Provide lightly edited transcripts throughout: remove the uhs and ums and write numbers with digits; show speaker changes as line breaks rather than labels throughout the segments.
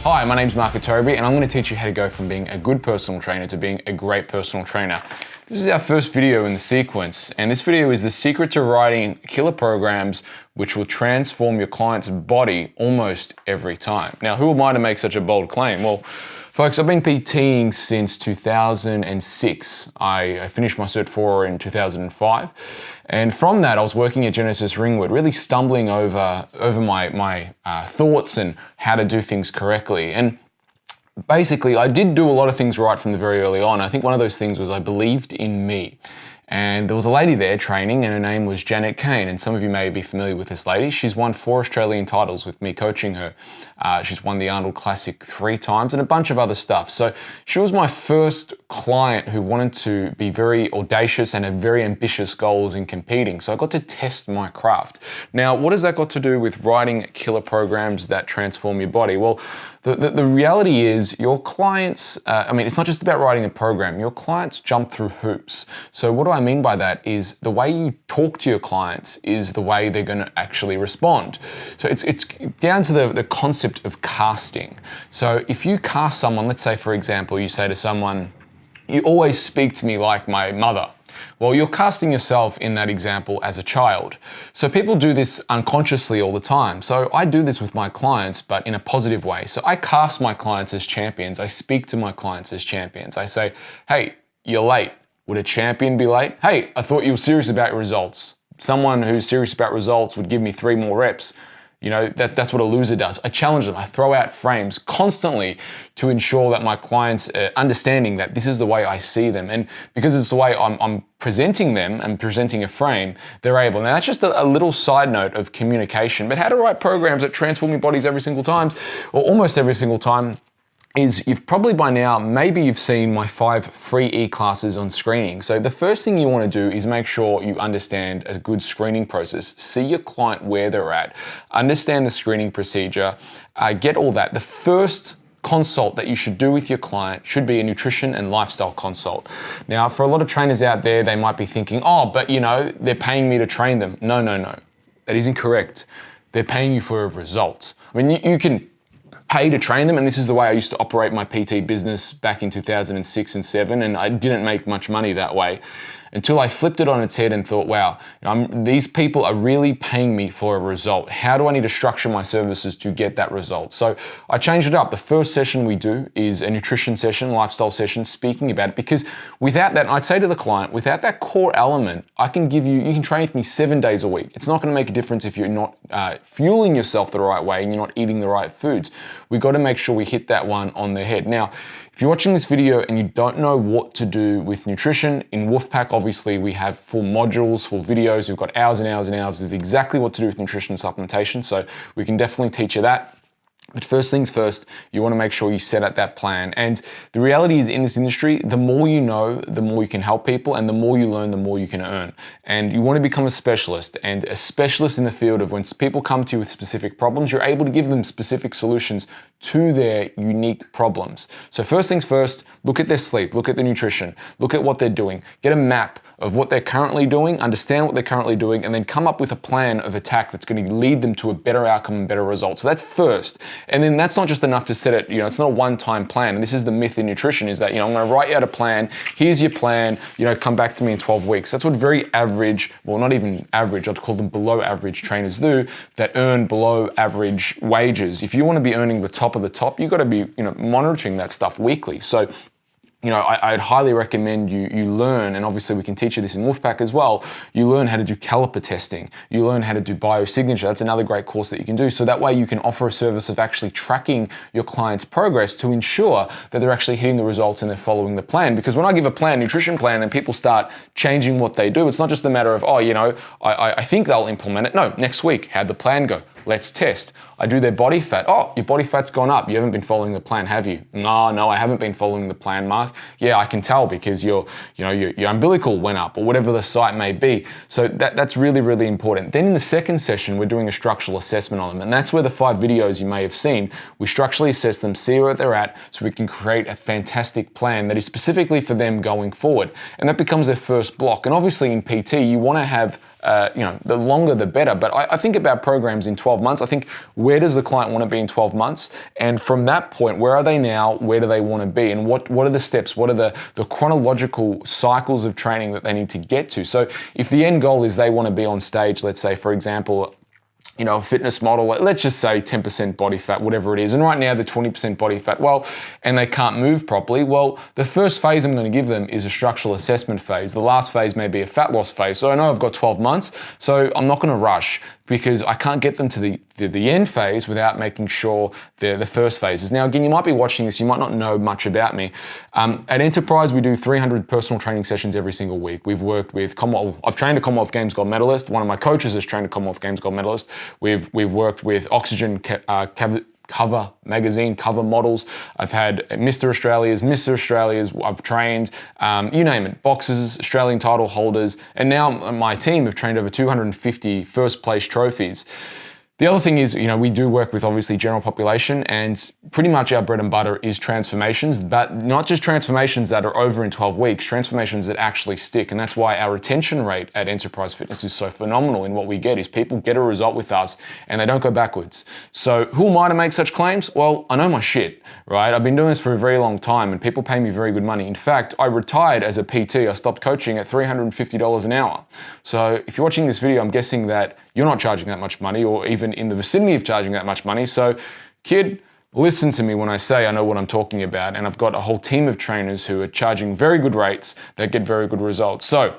Hi, my name's OTTOBRE and I'm going to teach you how to go from being a good personal trainer to being a great personal trainer. This is our first video in the sequence, and this video is the secret to writing killer programs which will transform your client's body almost every time. Now, who am I to make such a bold claim? Well, folks, I've been PTing since 2006. I finished my Cert 4 in 2005. And from that, I was working at Genesis Ringwood, really stumbling over my thoughts and how to do things correctly. And basically, I did do a lot of things right from the very early on. I think one of those things was I believed in me. And there was a lady there training, and her name was Janet Kane, and some of you may be familiar with this lady. She's won 4 Australian titles with me coaching her. She's won the Arnold Classic 3 times and a bunch of other stuff. So she was my first client who wanted to be very audacious and have very ambitious goals in competing. So I got to test my craft. Now, what has that got to do with writing killer programs that transform your body? Well, the reality is your clients, it's not just about writing a program, your clients jump through hoops. So what do I mean by that is the way you talk to your clients is the way they're gonna actually respond. So it's down to the concept of casting. So if you cast someone, let's say for example, you say to someone, "You always speak to me like my mother." Well, you're casting yourself in that example as a child. So people do this unconsciously all the time. So I do this with my clients, but in a positive way. So I cast my clients as champions. I speak to my clients as champions. I say, "Hey, you're late. Would a champion be late? Hey, I thought you were serious about your results. Someone who's serious about results would give me 3 more reps." You know, that's what a loser does. I challenge them. I throw out frames constantly to ensure that my clients are understanding that this is the way I see them. And because it's the way I'm presenting them and presenting a frame, they're able. Now, that's just a little side note of communication. But how to write programs that transform your bodies every single time, or almost every single time, is you've probably by now, maybe you've seen my 5 free e-classes on screening. So the first thing you want to do is make sure you understand a good screening process. See your client where they're at, understand the screening procedure, get all that. The first consult that you should do with your client should be a nutrition and lifestyle consult. Now, for a lot of trainers out there, they might be thinking, "Oh, but you know, they're paying me to train them." No. That is incorrect. They're paying you for a result. I mean, you can pay to train them, and this is the way I used to operate my PT business back in 2006 and 7, and I didn't make much money that way until I flipped it on its head and thought, wow, these people are really paying me for a result. How do I need to structure my services to get that result? So I changed it up. The first session we do is a nutrition session, lifestyle session, speaking about it, because without that, I'd say to the client, without that core element, you can train with me 7 days a week. It's not gonna make a difference if you're not fueling yourself the right way and you're not eating the right foods. We've got to make sure we hit that one on the head. Now, if you're watching this video and you don't know what to do with nutrition, in Wolfpack, obviously we have full modules, full videos. We've got hours and hours and hours of exactly what to do with nutrition and supplementation. So we can definitely teach you that. But first things first, you want to make sure you set out that plan. And the reality is in this industry, the more you know, the more you can help people, and the more you learn, the more you can earn. And you want to become a specialist, and a specialist in the field of when people come to you with specific problems, you're able to give them specific solutions to their unique problems. So first things first, look at their sleep, look at their nutrition, look at what they're doing, get a map of what they're currently doing, understand what they're currently doing, and then come up with a plan of attack that's going to lead them to a better outcome and better results. So that's first. And then that's not just enough to set it, it's not a one-time plan. And this is the myth in nutrition, is that, I'm going to write you out a plan. Here's your plan, come back to me in 12 weeks. That's what very average, well, not even average, I'd call them below average trainers do, that earn below average wages. If you want to be earning the top of the top, you've got to be, monitoring that stuff weekly. So I'd highly recommend you learn, and obviously we can teach you this in Wolfpack as well, you learn how to do caliper testing, you learn how to do biosignature. That's another great course that you can do. So that way you can offer a service of actually tracking your client's progress to ensure that they're actually hitting the results and they're following the plan. Because when I give a plan, nutrition plan, and people start changing what they do, it's not just a matter of, I think they'll implement it. No, next week, how'd the plan go? Let's test. I do their body fat. Oh, your body fat's gone up. You haven't been following the plan, have you? No, I haven't been following the plan, Mark. Yeah, I can tell because your umbilical went up, or whatever the site may be. So that's really, really important. Then in the second session, we're doing a structural assessment on them. And that's where the 5 videos you may have seen, we structurally assess them, see where they're at, so we can create a fantastic plan that is specifically for them going forward. And that becomes their first block. And obviously in PT, you want to have the longer the better. But I think about programs in 12 months. I think, where does the client want to be in 12 months? And from that point, where are they now? Where do they want to be? And what are the steps? What are the chronological cycles of training that they need to get to? So if the end goal is they want to be on stage, let's say, for example, a fitness model, let's just say 10% body fat, whatever it is. And right now they're 20% body fat, and they can't move properly. Well, the first phase I'm going to give them is a structural assessment phase. The last phase may be a fat loss phase. So I know I've got 12 months, so I'm not going to rush, because I can't get them to the end phase without making sure they're the first phases. Now, again, you might be watching this, you might not know much about me. At Enterprise, we do 300 personal training sessions every single week. We've worked with I've trained a Commonwealth Games gold medalist. One of my coaches has trained a Commonwealth Games gold medalist. We've worked with Oxygen cover magazine, cover models. I've had Mr. Australia's, I've trained, you name it, boxers, Australian title holders, and now my team have trained over 250 first place trophies. The other thing is, we do work with obviously general population, and pretty much our bread and butter is transformations, but not just transformations that are over in 12 weeks, transformations that actually stick. And that's why our retention rate at Enterprise Fitness is so phenomenal in what we get, is people get a result with us and they don't go backwards. So who am I to make such claims? Well, I know my shit, right? I've been doing this for a very long time and people pay me very good money. In fact, I retired as a PT. I stopped coaching at $350 an hour. So if you're watching this video, I'm guessing that you're not charging that much money, or even in the vicinity of charging that much money. So kid, listen to me when I say I know what I'm talking about, and I've got a whole team of trainers who are charging very good rates that get very good results. So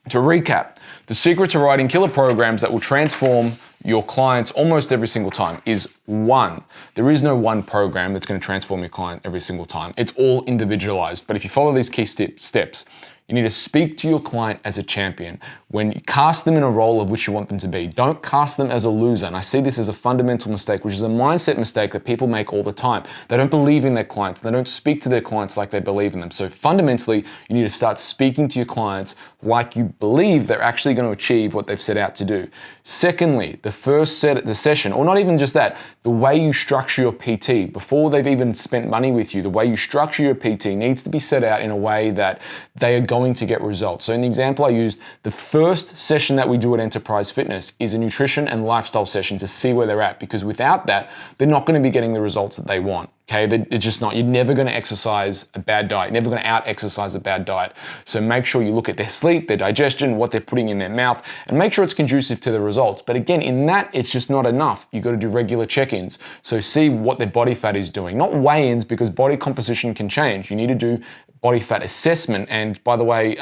to recap, the secret to writing killer programs that will transform your clients almost every single time is one. There is no one program that's going to transform your client every single time. It's all individualized. But if you follow these key steps, you need to speak to your client as a champion. When you cast them in a role of which you want them to be, don't cast them as a loser. And I see this as a fundamental mistake, which is a mindset mistake that people make all the time. They don't believe in their clients. They don't speak to their clients like they believe in them. So fundamentally, you need to start speaking to your clients like you believe they're actually going to achieve what they've set out to do. Secondly, the first session, or not even just that, the way you structure your PT, before they've even spent money with you, the way you structure your PT needs to be set out in a way that they are going to get results. So in the example I used, the first session that we do at Enterprise Fitness is a nutrition and lifestyle session to see where they're at, because without that, they're not going to be getting the results that they want. Okay, it's just not. You're never going to exercise a bad diet. You're never going to out-exercise a bad diet. So make sure you look at their sleep, their digestion, what they're putting in their mouth, and make sure it's conducive to the results. But again, in that, it's just not enough. You've got to do regular check-ins. So see what their body fat is doing. Not weigh-ins, because body composition can change. You need to do body fat assessment. And by the way,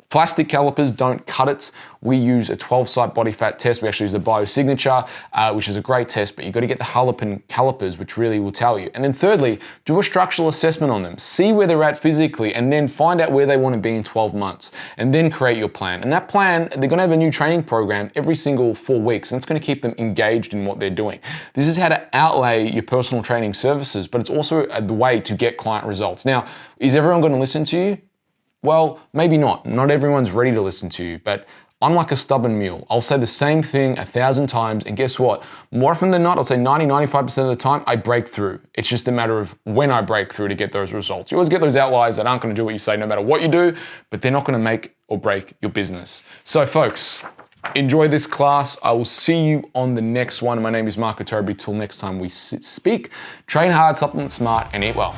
plastic calipers don't cut it. We use a 12-site body fat test. We actually use the biosignature, which is a great test, but you've got to get the Harlequin calipers, which really will tell you. And then thirdly, do a structural assessment on them. See where they're at physically, and then find out where they want to be in 12 months. And then create your plan. And that plan, they're going to have a new training program every single 4 weeks, and it's going to keep them engaged in what they're doing. This is how to outlay your personal training services, but it's also the way to get client results. Now, is everyone going to listen to you? Well, maybe not. Not everyone's ready to listen to you, but I'm like a stubborn mule. I'll say the same thing 1,000 times, and guess what? More often than not, I'll say 90-95% of the time, I break through. It's just a matter of when I break through to get those results. You always get those outliers that aren't going to do what you say no matter what you do, but they're not going to make or break your business. So folks, enjoy this class. I will see you on the next one. My name is Mark OTTOBRE. Till next time we speak, train hard, supplement smart, and eat well.